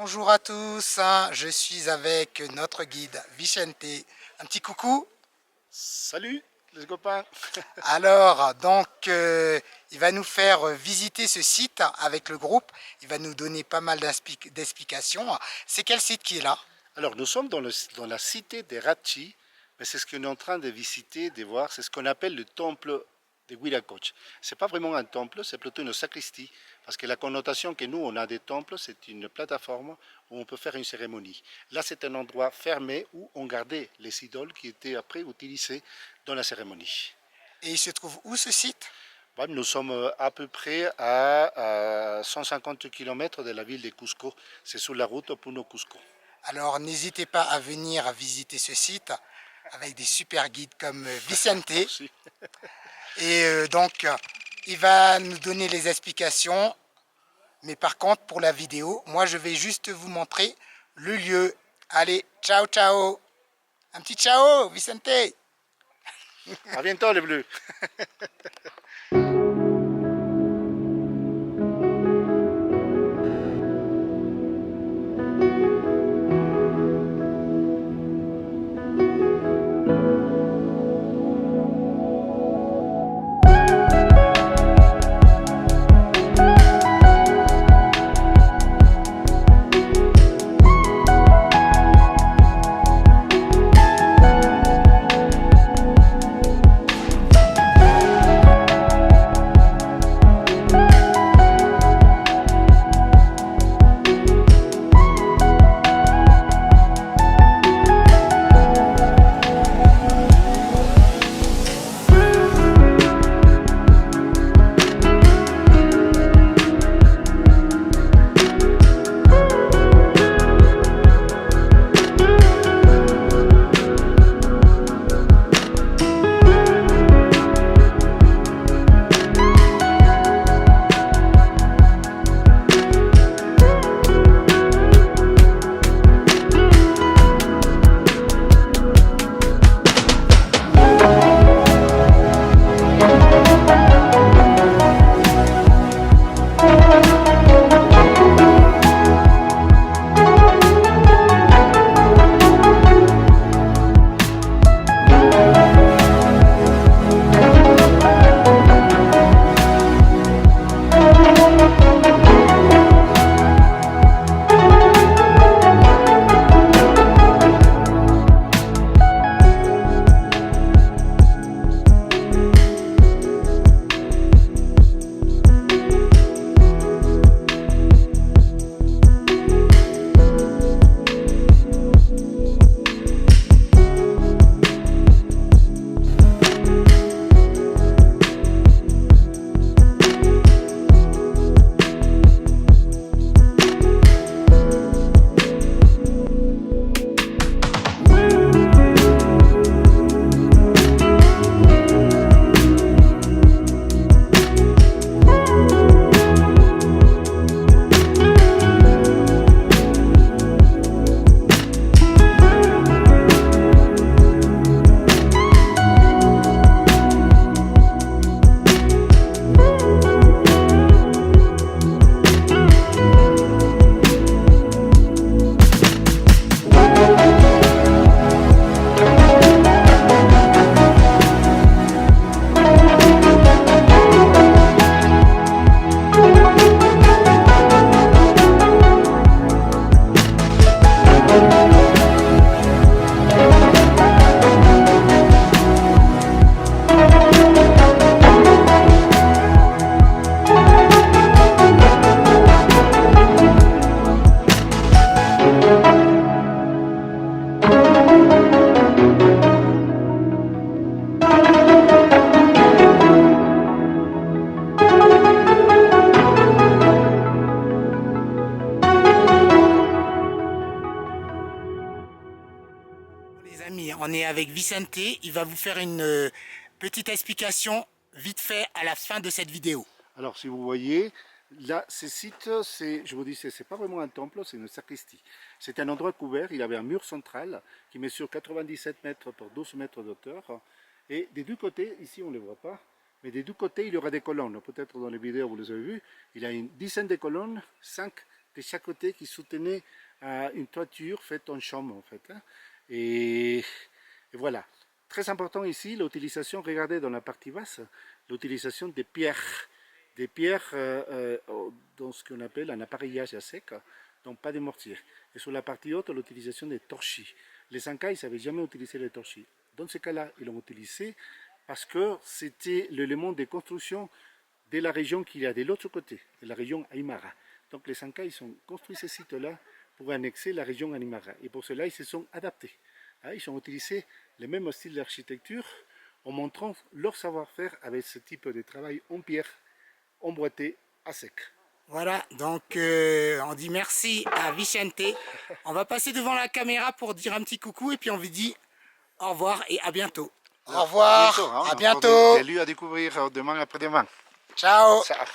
Bonjour à tous, je suis avec notre guide Vicente. Un petit coucou. Salut les copains. Alors, il va nous faire visiter ce site avec le groupe. Il va nous donner pas mal d'explications. C'est quel site qui est là? Alors nous sommes dans la cité des Ratchi, mais c'est ce qu'on est en train de visiter, de voir, c'est ce qu'on appelle le temple de Huiracocha. C'est pas vraiment un temple, c'est plutôt une sacristie, parce que la connotation que nous on a des temples, c'est une plateforme où on peut faire une cérémonie. Là c'est un endroit fermé où on gardait les idoles qui étaient après utilisées dans la cérémonie. Et il se trouve où ce site? Bon, nous sommes à peu près à 150 km de la ville de Cusco. C'est sur la route Puno-Cusco. Alors, n'hésitez pas à venir visiter ce site avec des super guides comme Vicente. Merci. Il va nous donner les explications. Mais par contre, pour la vidéo, moi, je vais juste vous montrer le lieu. Allez, ciao, ciao. Un petit ciao, Vicente. À bientôt les bleus. Les amis, on est avec Vicente. Il va vous faire une petite explication vite fait à la fin de cette vidéo. Alors si vous voyez, là, ce site, je vous dis, c'est pas vraiment un temple, c'est une sacristie. C'est un endroit couvert, il avait un mur central qui mesure 97 mètres par 12 mètres d'auteur. Et des deux côtés, ici on ne les voit pas, mais des deux côtés il y aura des colonnes. Peut-être dans les vidéos vous les avez vues, il y a une dizaine de colonnes, 5 de chaque côté qui soutenaient une toiture faite en chaume en fait. Hein. Et voilà. Très important ici, l'utilisation, regardez dans la partie basse, l'utilisation des pierres dans ce qu'on appelle un appareillage à sec, donc pas de mortier. Et sur la partie haute, l'utilisation des torchis. Les Incas, ils n'avaient jamais utilisé les torchis. Dans ce cas-là, ils l'ont utilisé parce que c'était l'élément de construction de la région qu'il y a de l'autre côté, de la région Aymara. Donc les Incas, ils ont construit ce site-là pour annexer la région Aymara. Et pour cela, ils se sont adaptés. Ils ont utilisé le même style d'architecture en montrant leur savoir-faire avec ce type de travail en pierre, emboîté, à sec. Voilà, donc on dit merci à Vicente. On va passer devant la caméra pour dire un petit coucou et puis on vous dit au revoir et à bientôt. Au revoir, à bientôt. Des lieux à découvrir demain après-demain. Ciao. Ciao.